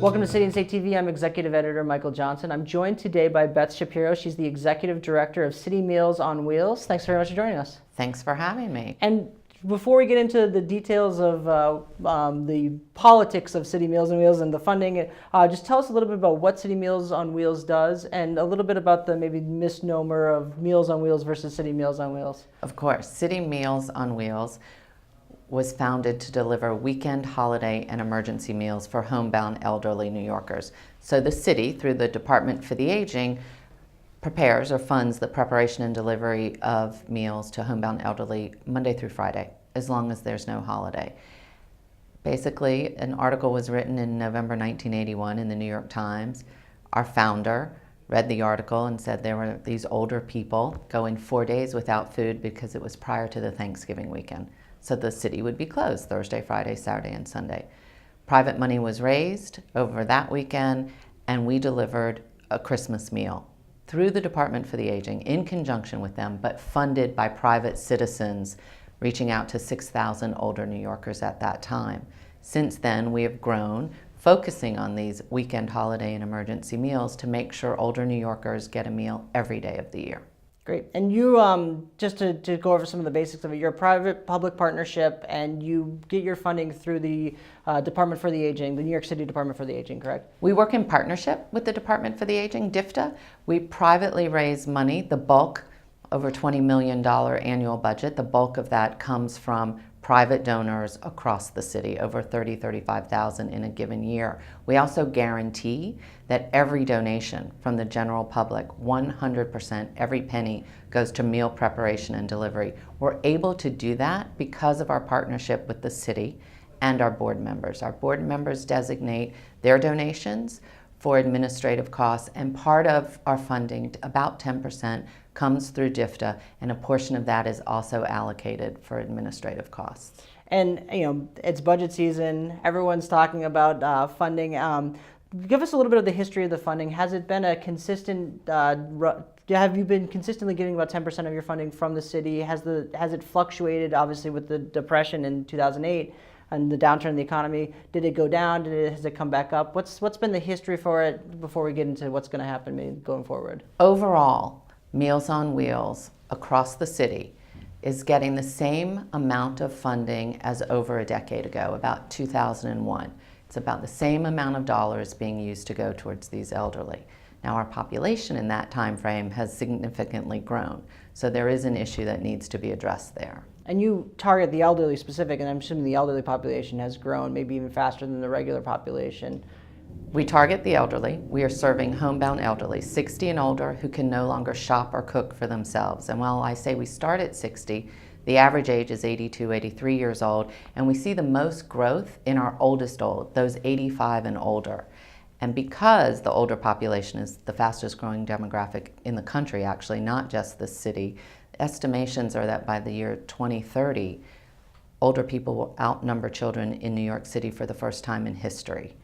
Welcome to City and State TV. I'm Executive Editor Michael Johnson. I'm joined today by Beth Shapiro. She's the Executive Director of City Meals on Wheels. Thanks very much for joining us. Thanks for having me. And before we get into the details of the politics of City Meals on Wheels and the funding, just tell us a little bit about what City Meals on Wheels does and a little bit about the maybe misnomer of Meals on Wheels versus City Meals on Wheels. Of course, City Meals on Wheels was founded to deliver weekend, holiday, and emergency meals for homebound elderly New Yorkers. So the city, through the Department for the Aging, prepares or funds the preparation and delivery of meals to homebound elderly Monday through Friday, as long as there's no holiday. Basically, an article was written in November 1981 in the New York Times. Our founder read the article and said there were these older people going 4 days without food because it was prior to the Thanksgiving weekend. So the city would be closed Thursday, Friday, Saturday, and Sunday. Private money was raised over that weekend, and we delivered a Christmas meal through the Department for the Aging in conjunction with them, but funded by private citizens, reaching out to 6,000 older New Yorkers at that time. Since then, we have grown, focusing on these weekend, holiday, and emergency meals to make sure older New Yorkers get a meal every day of the year. Great. And you, just to go over some of the basics of it, you're a private-public partnership, and you get your funding through the Department for the Aging, the New York City Department for the Aging, correct? We work in partnership with the Department for the Aging, DFTA. We privately raise money, the bulk, over $20 million annual budget. The bulk of that comes from private donors across the city, over 35,000 in a given year. We also guarantee that every donation from the general public, 100%, every penny, goes to meal preparation and delivery. We're able to do that because of our partnership with the city and our board members. Our board members designate their donations for administrative costs, and part of our funding, about 10%, comes through DFTA, and a portion of that is also allocated for administrative costs. And it's budget season. Everyone's talking about funding. Give us a little bit of the history of the funding. Has it been a consistent? Have you been consistently getting about 10% of your funding from the city? Has it fluctuated? Obviously, with the depression in 2008 and the downturn in the economy, did it go down? Has it come back up? What's been the history for it before we get into what's going to happen maybe going forward? Overall, Meals on Wheels across the city is getting the same amount of funding as over a decade ago, about 2001. It's about the same amount of dollars being used to go towards these elderly. Now, our population in that time frame has significantly grown, so there is an issue that needs to be addressed there. And you target the elderly specific, and I'm assuming the elderly population has grown maybe even faster than the regular population. We target the elderly. We are serving homebound elderly, 60 and older, who can no longer shop or cook for themselves. And while I say we start at 60, the average age is 82, 83 years old, and we see the most growth in our oldest old, those 85 and older. And because the older population is the fastest growing demographic in the country, actually, not just the city, estimations are that by the year 2030, older people will outnumber children in New York City for the first time in history.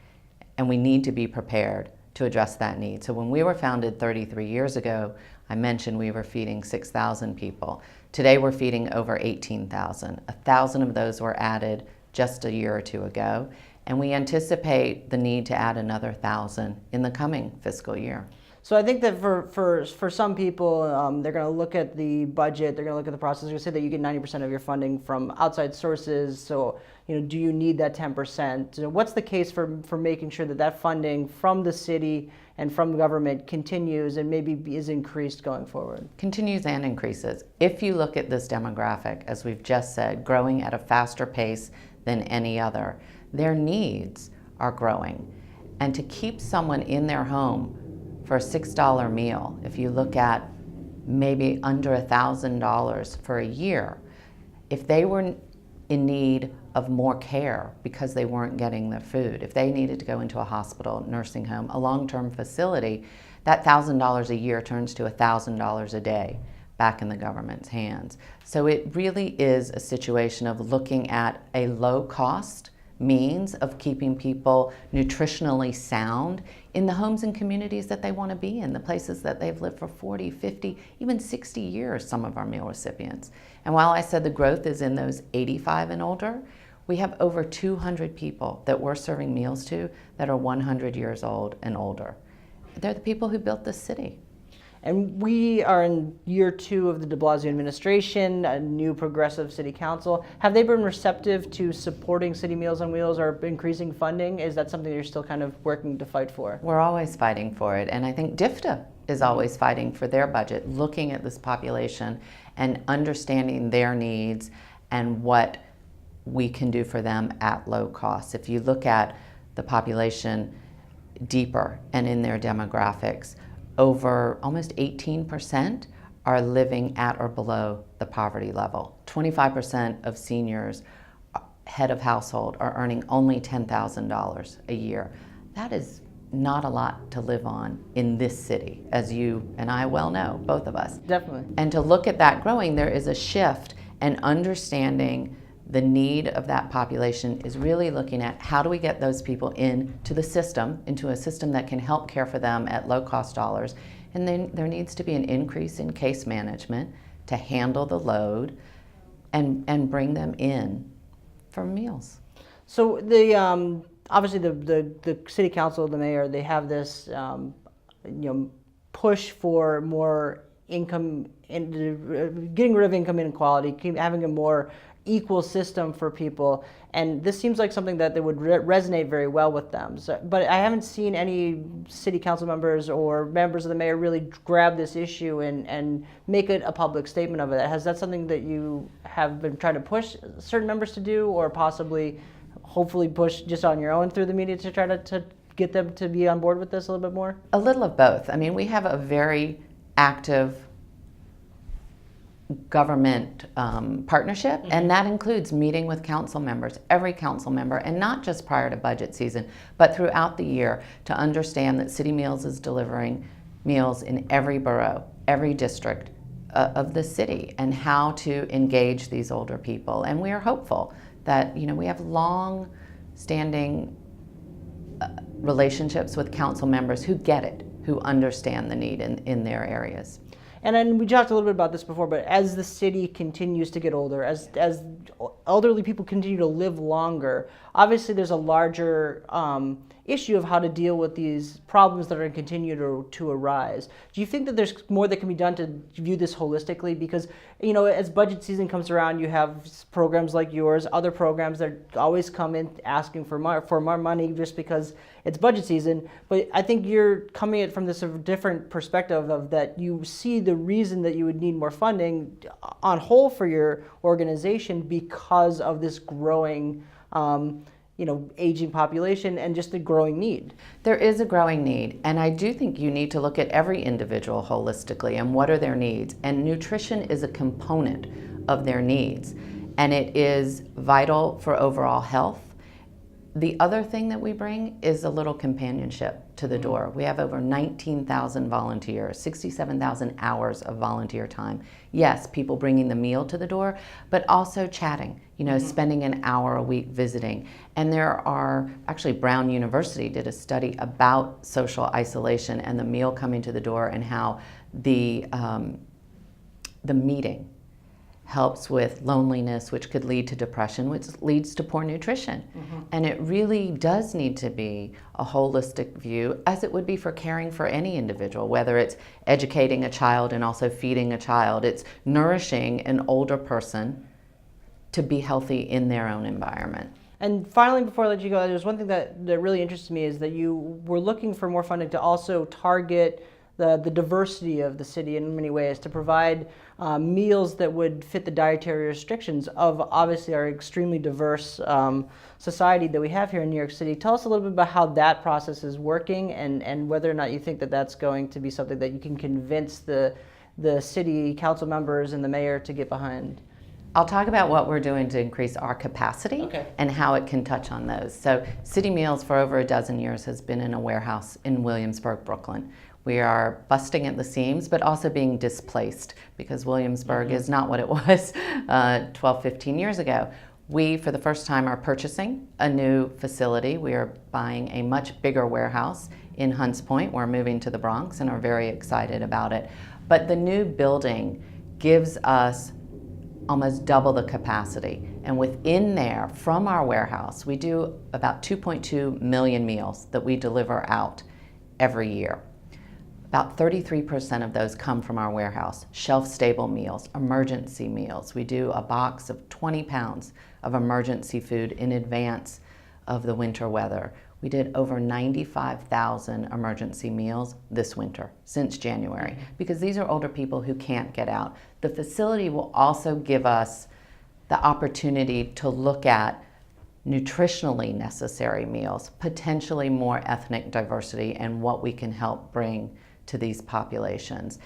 And we need to be prepared to address that need. So when we were founded 33 years ago, I mentioned we were feeding 6,000 people. Today we're feeding over 18,000. 1,000 of those were added just a year or two ago. And we anticipate the need to add another 1,000 in the coming fiscal year. So I think that for some people, they're going to look at the budget, they're going to look at the process, they're going to say that you get 90% of your funding from outside sources, so do you need that 10%? So what's the case for making sure that that funding from the city and from the government continues and maybe is increased going forward? Continues and increases. If you look at this demographic, as we've just said, growing at a faster pace than any other, their needs are growing. And to keep someone in their home for a $6 meal, if you look at maybe under $1,000 for a year, if they were in need of more care because they weren't getting their food, if they needed to go into a hospital, nursing home, a long-term facility, that $1,000 a year turns to $1,000 a day back in the government's hands. So it really is a situation of looking at a low-cost means of keeping people nutritionally sound in the homes and communities that they want to be in, the places that they've lived for 40, 50, even 60 years, some of our meal recipients. And while I said the growth is in those 85 and older, We have over 200 people that we're serving meals to that are 100 years old and older. They're the people who built this city. And we are in year 2 of the de Blasio administration, a new progressive city council. Have they been receptive to supporting City Meals on Wheels or increasing funding? Is that something you're still kind of working to fight for? We're always fighting for it, and I think DFTA is always fighting for their budget, looking at this population and understanding their needs and what we can do for them at low cost. If you look at the population deeper and in their demographics, over almost 18% are living at or below the poverty level. 25% of seniors, head of household, are earning only $10,000 a year. That is not a lot to live on in this city, as you and I well know, both of us. Definitely. And to look at that growing, there is a shift, and understanding the need of that population is really looking at how do we get those people into the system, into a system that can help care for them at low cost dollars. And then there needs to be an increase in case management to handle the load and bring them in for meals. So the obviously the city council, the mayor, they have this push for more income and getting rid of income inequality, having a more equal system for people, and this seems like something that they would resonate very well with them. So, but I haven't seen any city council members or members of the mayor really grab this issue and make it a public statement of it. Has that something that you have been trying to push certain members to do, or possibly hopefully push just on your own through the media to try to get them to be on board with this a little bit more? A little of both. I mean, we have a very active government partnership, and that includes meeting with council members, every council member, and not just prior to budget season, but throughout the year, to understand that City Meals is delivering meals in every borough, every district of the city, and how to engage these older people. And we are hopeful that, we have long-standing relationships with council members who get it, who understand the need in their areas. And then we talked a little bit about this before, but as the city continues to get older, as elderly people continue to live longer, obviously there's a larger issue of how to deal with these problems that are going to continue to arise. Do you think that there's more that can be done to view this holistically? Because, as budget season comes around, you have programs like yours, other programs that always come in asking for more money just because it's budget season. But I think you're coming at it from this different perspective of that you see the reason that you would need more funding on whole for your organization because of this growing aging population and just a growing need. There is a growing need, and I do think you need to look at every individual holistically and what are their needs. And nutrition is a component of their needs, and it is vital for overall health. The other thing that we bring is a little companionship to the door. We have over 19,000 volunteers, 67,000 hours of volunteer time. Yes, people bringing the meal to the door, but also chatting, spending an hour a week visiting. And actually Brown University did a study about social isolation and the meal coming to the door, and how the meeting helps with loneliness, which could lead to depression, which leads to poor nutrition. And it really does need to be a holistic view, as it would be for caring for any individual, whether it's educating a child and also feeding a child. It's nourishing an older person to be healthy in their own environment. And finally, before I let you go, there's one thing that really interests me is that you were looking for more funding to also target the diversity of the city in many ways, to provide meals that would fit the dietary restrictions of obviously our extremely diverse society that we have here in New York City. Tell us a little bit about how that process is working, and whether or not you think that that's going to be something that you can convince the city council members and the mayor to get behind. I'll talk about what we're doing to increase our capacity and how it can touch on those. So City Meals for over a dozen years has been in a warehouse in Williamsburg, Brooklyn. We are busting at the seams, but also being displaced, because Williamsburg is not what it was 12, 15 years ago. We, for the first time, are purchasing a new facility. We are buying a much bigger warehouse in Hunts Point. We're moving to the Bronx and are very excited about it. But the new building gives us almost double the capacity. And within there, from our warehouse, we do about 2.2 million meals that we deliver out every year. About 33% of those come from our warehouse. Shelf-stable meals, emergency meals. We do a box of 20 pounds of emergency food in advance of the winter weather. We did over 95,000 emergency meals this winter, since January, because these are older people who can't get out. The facility will also give us the opportunity to look at nutritionally necessary meals, potentially more ethnic diversity, and what we can help bring to these populations.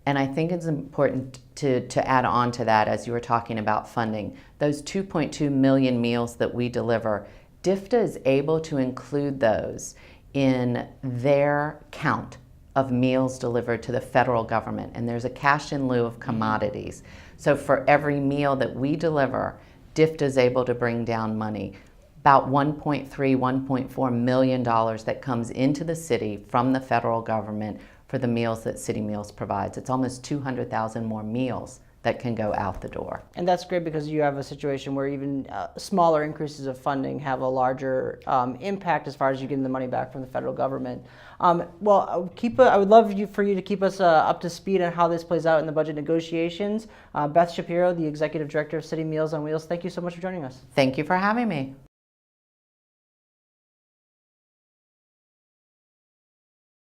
And I think it's important to add on to that, as you were talking about funding. Those 2.2 million meals that we deliver, DFTA is able to include those in their count of meals delivered to the federal government. And there's a cash in lieu of commodities. So for every meal that we deliver, DFTA is able to bring down money. About $1.3, $1.4 million that comes into the city from the federal government for the meals that City Meals provides. It's almost 200,000 more meals that can go out the door. And that's great because you have a situation where even smaller increases of funding have a larger impact as far as you getting the money back from the federal government. I would love for you to keep us up to speed on how this plays out in the budget negotiations. Beth Shapiro, the Executive Director of City Meals on Wheels, thank you so much for joining us. Thank you for having me.